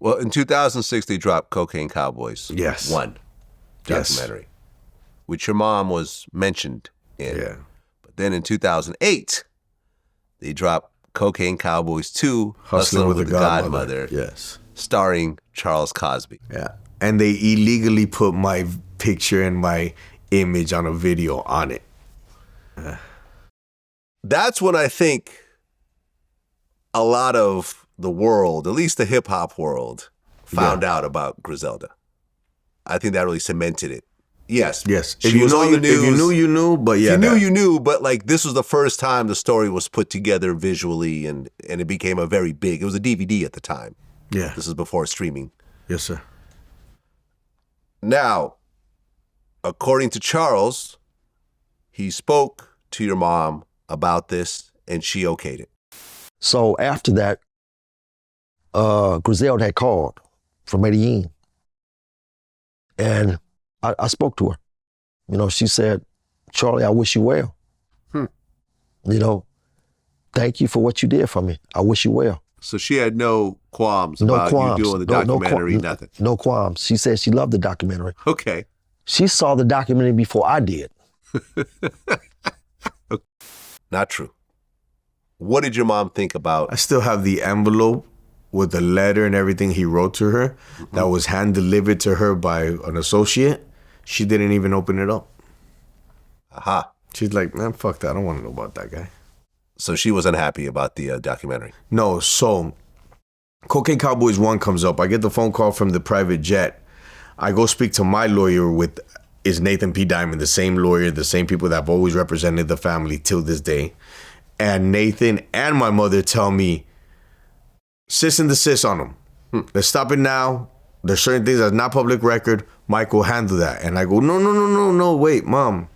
Well, in 2006, they dropped Cocaine Cowboys. Yes. One documentary, which your mom was mentioned in. Yeah. But then in 2008, they dropped Cocaine Cowboys 2, Hustling with the Godmother. Yes. Starring Charles Cosby. Yeah. And they illegally put my picture and my image on a video on it. That's when I think a lot of the world, at least the hip hop world, found out about Griselda. I think that really cemented it. Yes. Yes. She was on the news. If you knew, you knew. But yeah. If you knew, you knew. But like this was the first time the story was put together visually, and it became a very big. It was a DVD at the time. Yeah. This is before streaming. Yes, sir. Now, according to Charles, he spoke to your mom about this, and she okayed it. So after that, Griselda had called from Medellin, and I spoke to her. You know, she said, "Charlie, I wish you well. You know, thank you for what you did for me. I wish you well." So she had no qualms about you doing the documentary, nothing? No qualms. She said she loved the documentary. Okay. She saw the documentary before I did. Not true. What did your mom think about? I still have the envelope with the letter and everything he wrote to her that was hand-delivered to her by an associate. She didn't even open it up. Aha. She's like, man, fuck that. I don't want to know about that guy. So she was unhappy about the documentary? No, so Cocaine Cowboys 1 comes up. I get the phone call from the private jet. I go speak to my lawyer is Nathan P. Diamond, the same lawyer, the same people that have always represented the family till this day. And Nathan and my mother tell me, cease and desist on them. Let's stop it now. There's certain things that's not public record. Michael, handle that. And I go, no, wait, Mom.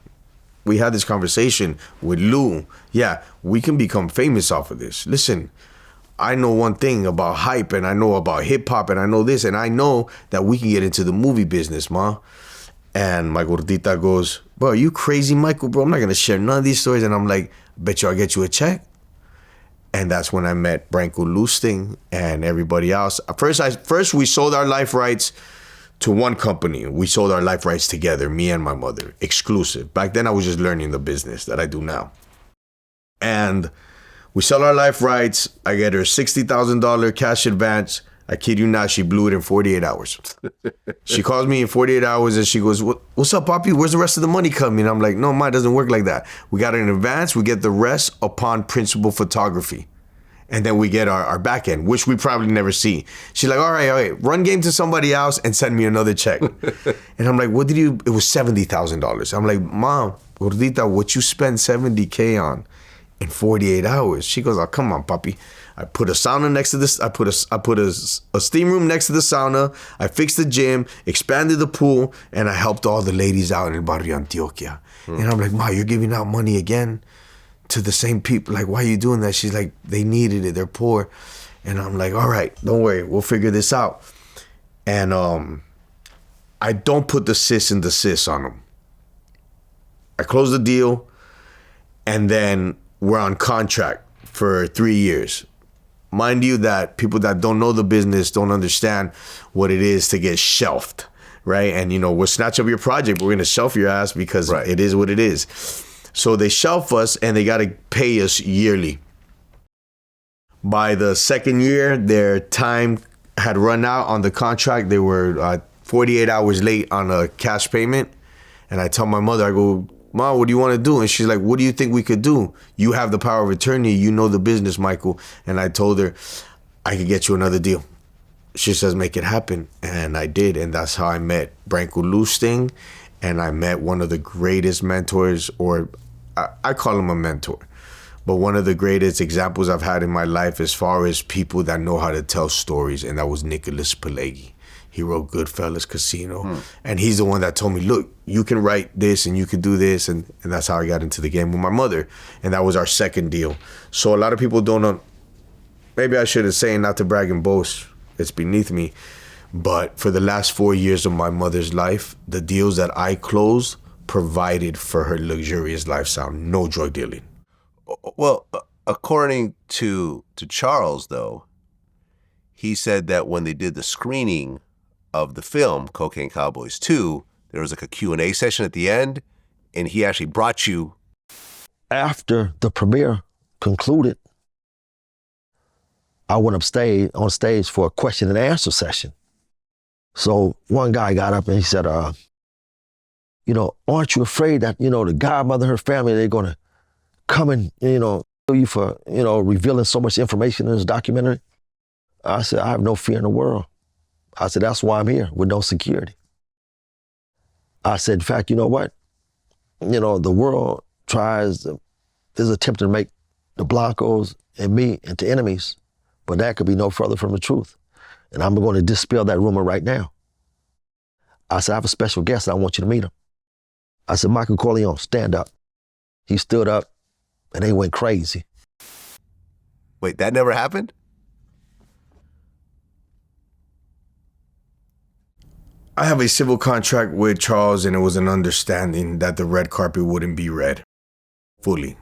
We had this conversation with Lou. Yeah, we can become famous off of this. Listen, I know one thing about hype, and I know about hip hop, and I know this, and I know that we can get into the movie business, Ma. And my gordita goes, bro, are you crazy, Michael, bro? I'm not going to share none of these stories. And I'm like, bet you I'll get you a check. And that's when I met Branko Lustig and everybody else. First, we sold our life rights to one company. We sold our life rights together, me and my mother, exclusive. Back then, I was just learning the business that I do now. And we sell our life rights. I get her $60,000 cash advance. I kid you not, she blew it in 48 hours. She calls me in 48 hours and she goes, what's up, Papi? Where's the rest of the money coming? I'm like, no, Ma, it doesn't work like that. We got it in advance. We get the rest upon principal photography. And then we get our back end, which we probably never see. She's like, all right, run game to somebody else and send me another check. And I'm like, it was $70,000. I'm like, Mom, gordita, what you spend $70K on in 48 hours? She goes, oh, come on, Papi. I put a sauna next to this. I put a steam room next to the sauna. I fixed the gym, expanded the pool, and I helped all the ladies out in El Barrio Antioquia. And I'm like, Ma, you're giving out money again to the same people. Like, why are you doing that? She's like, they needed it. They're poor. And I'm like, all right, don't worry. We'll figure this out. And I don't put the cease and desist on them. I close the deal, and then we're on contract for 3 years. Mind you that people that don't know the business don't understand what it is to get shelved, right? And, we'll snatch up your project, but we're going to shelf your ass because It is what it is. So they shelf us and they got to pay us yearly. By the second year, their time had run out on the contract. They were 48 hours late on a cash payment. And I tell my mother, I go, Mom, what do you want to do? And she's like, what do you think we could do? You have the power of attorney. You know the business, Michael. And I told her, I could get you another deal. She says, make it happen. And I did. And that's how I met Branko Lustig. And I met one of the greatest mentors, or I call him a mentor. But one of the greatest examples I've had in my life as far as people that know how to tell stories. And that was Nicholas Pileggi. He wrote Goodfellas, Casino. And he's the one that told me, look, you can write this and you can do this. And that's how I got into the game with my mother. And that was our second deal. So a lot of people don't know. Maybe I should have said, not to brag and boast. It's beneath me. But for the last 4 years of my mother's life, the deals that I closed provided for her luxurious lifestyle. No drug dealing. Well, according to Charles, though, he said that when they did the screening of the film, Cocaine Cowboys 2, there was like a Q&A session at the end, and he actually brought you. After the premiere concluded, I went on stage for a question and answer session. So one guy got up and he said, aren't you afraid that, the godmother and her family, they're going to come and, kill you for, revealing so much information in this documentary? I said, I have no fear in the world. I said, that's why I'm here with no security. I said, in fact, you know what? The world is attempting to make the Blancos and me into enemies, but that could be no further from the truth. And I'm going to dispel that rumor right now. I said, I have a special guest and I want you to meet him. I said, Michael Corleone, stand up. He stood up and they went crazy. Wait, that never happened? I have a civil contract with Charles, and it was an understanding that the red carpet wouldn't be red fully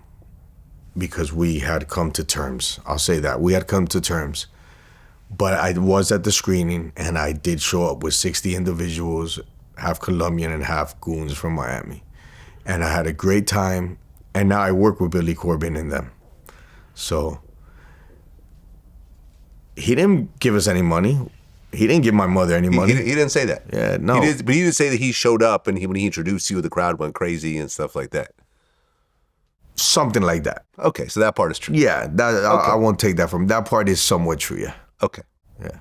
because we had come to terms. I'll say that. We had come to terms. But I was at the screening, and I did show up with 60 individuals, half Colombian and half goons from Miami. And I had a great time, and now I work with Billy Corbin and them. So he didn't give us any money. He didn't give my mother any money. He didn't say that. Yeah, no. But he didn't say that he showed up and when he introduced you, the crowd went crazy and stuff like that. Something like that. Okay, so that part is true. Yeah, I won't take that from. That part is somewhat true, yeah. Okay. Yeah.